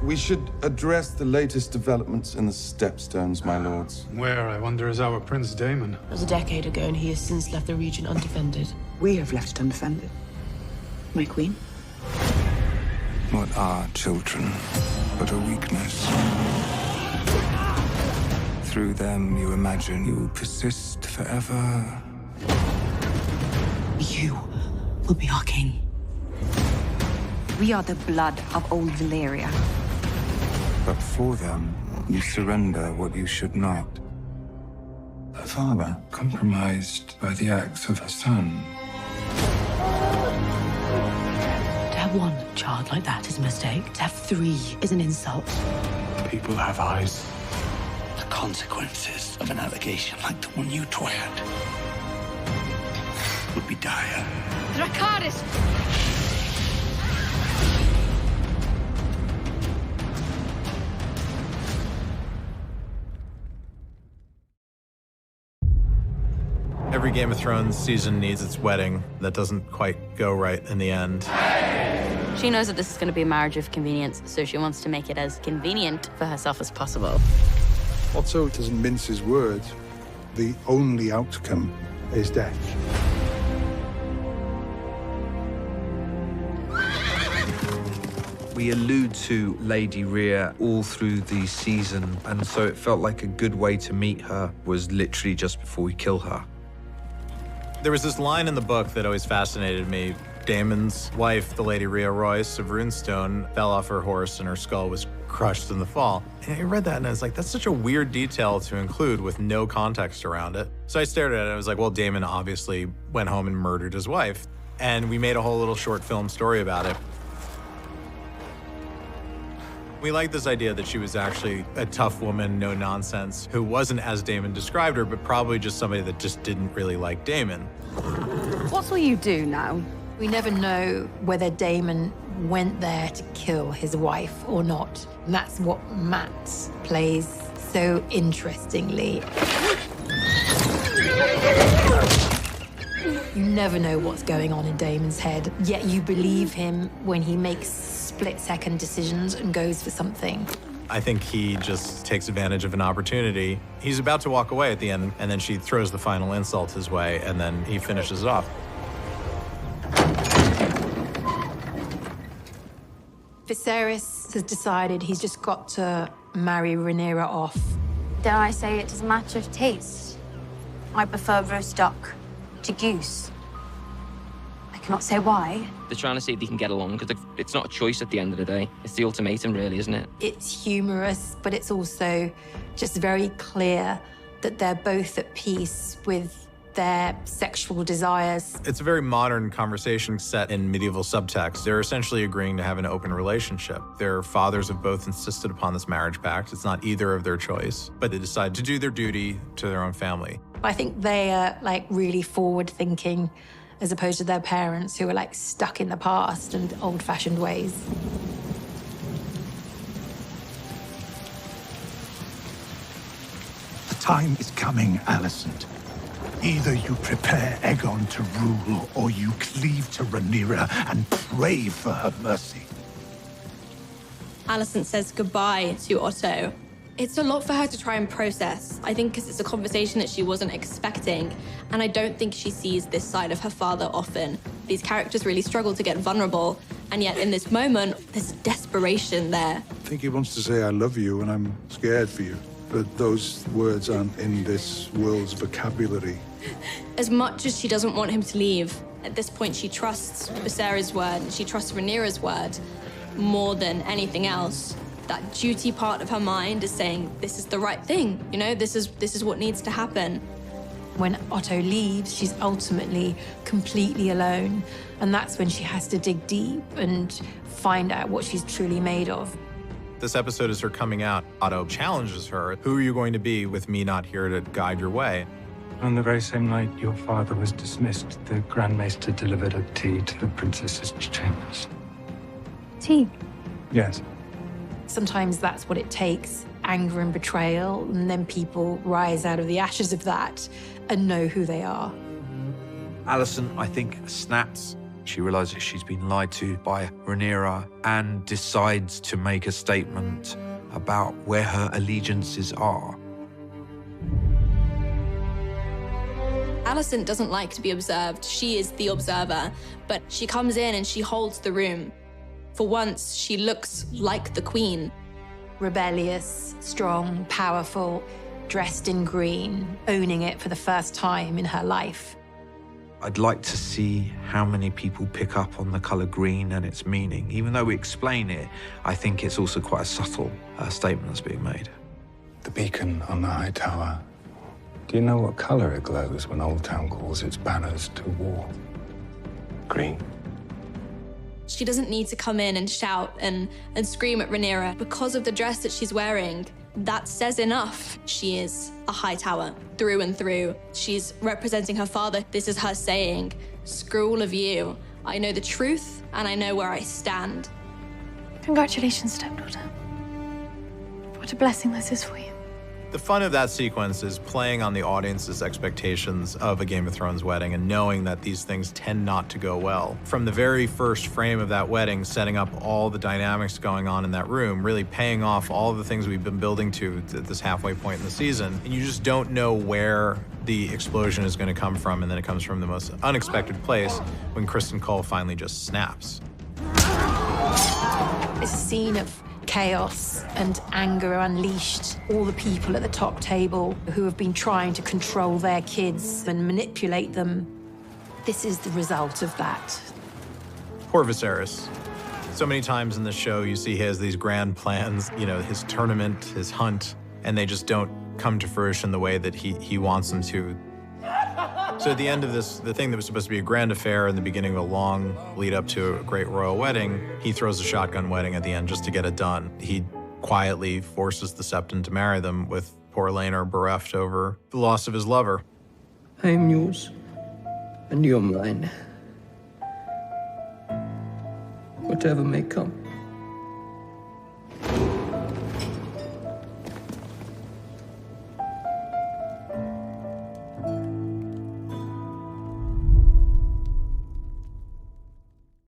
We should address the latest developments in the Stepstones, my lords. Where, I wonder, is our Prince Daemon? It was a decade ago, and he has since left the region undefended. We have left it undefended. My queen. What are children but a weakness? Through them, you imagine you will persist forever. You will be our king. We are the blood of old Valyria. But for them, you surrender what you should not. A father compromised by the acts of a son. To have one child like that is a mistake. To have three is an insult. People have eyes. The consequences of an allegation like the one you twirled would be dire. Dracarys! Every Game of Thrones season needs its wedding. That doesn't quite go right in the end. She knows that this is going to be a marriage of convenience, so she wants to make it as convenient for herself as possible. Otto doesn't mince his words. The only outcome is death. We allude to Lady Rhea all through the season, and so it felt like a good way to meet her was literally just before we kill her. There was this line in the book that always fascinated me. Daemon's wife, the Lady Rhea Royce of Runestone, fell off her horse and her skull was crushed in the fall. And I read that and I was like, that's such a weird detail to include with no context around it. So I stared at it and I was like, well, Daemon obviously went home and murdered his wife. And we made a whole little short film story about it. We like this idea that she was actually a tough woman, no nonsense, who wasn't as Daemon described her, but probably just somebody that just didn't really like Daemon. What will you do now? We never know whether Daemon went there to kill his wife or not. And that's what Matt plays so interestingly. You never know what's going on in Daemon's head, yet you believe him when he makes split-second decisions and goes for something. I think he just takes advantage of an opportunity. He's about to walk away at the end, and then she throws the final insult his way, and then he finishes it off. Viserys has decided he's just got to marry Rhaenyra off. Dare I say it is a matter of taste? I prefer roast duck to goose. I cannot say why. They're trying to see if they can get along, because it's not a choice at the end of the day. It's the ultimatum, really, isn't it? It's humorous, but it's also just very clear that they're both at peace with their sexual desires. It's a very modern conversation set in medieval subtext. They're essentially agreeing to have an open relationship. Their fathers have both insisted upon this marriage pact. It's not either of their choice, but they decide to do their duty to their own family. I think they are like really forward-thinking as opposed to their parents who are like stuck in the past and old-fashioned ways. The time is coming, Alicent. Either you prepare Aegon to rule, or you cleave to Rhaenyra and pray for her mercy. Alicent says goodbye to Otto. It's a lot for her to try and process, I think, because it's a conversation that she wasn't expecting, and I don't think she sees this side of her father often. These characters really struggle to get vulnerable, and yet in this moment, there's desperation there. I think he wants to say, I love you, and I'm scared for you. But those words aren't in this world's vocabulary. As much as she doesn't want him to leave, at this point she trusts Viserys' word, and she trusts Rhaenyra's word more than anything else. That duty part of her mind is saying, this is the right thing, you know, this is what needs to happen. When Otto leaves, she's ultimately completely alone, and that's when she has to dig deep and find out what she's truly made of. This episode is her coming out. Otto challenges her. Who are you going to be with me not here to guide your way? On the very same night your father was dismissed, the Grand Maester delivered a tea to the princess's chambers. Tea? Yes. Sometimes that's what it takes, anger and betrayal, and then people rise out of the ashes of that and know who they are. Alicent, I think, snaps. She realizes she's been lied to by Rhaenyra and decides to make a statement about where her allegiances are. Alicent doesn't like to be observed. She is the observer, but she comes in and she holds the room. For once, she looks like the queen. Rebellious, strong, powerful, dressed in green, owning it for the first time in her life. I'd like to see how many people pick up on the color green and its meaning. Even though we explain it, I think it's also quite a subtle statement that's being made. The beacon on the high tower. Do you know what color it glows when Old Town calls its banners to war? Green. She doesn't need to come in and shout and scream at Rhaenyra. Because of the dress that she's wearing, that says enough. She is a high tower, through and through. She's representing her father. This is her saying, screw all of you. I know the truth, and I know where I stand. Congratulations, stepdaughter. What a blessing this is for you. The fun of that sequence is playing on the audience's expectations of a Game of Thrones wedding and knowing that these things tend not to go well. From the very first frame of that wedding, setting up all the dynamics going on in that room, really paying off all of the things we've been building to at this halfway point in the season, and you just don't know where the explosion is going to come from, and then it comes from the most unexpected place when Kristen Cole finally just snaps. It's a scene of chaos and anger unleashed. All the people at the top table who have been trying to control their kids and manipulate them. This is the result of that. Poor Viserys. So many times in the show, you see he has these grand plans, you know, his tournament, his hunt, and they just don't come to fruition the way that he wants them to. So at the end of this, the thing that was supposed to be a grand affair in the beginning of a long lead up to a great royal wedding, he throws a shotgun wedding at the end just to get it done. He quietly forces the Septon to marry them, with poor Laenor bereft over the loss of his lover. I am yours, and you're mine. Whatever may come.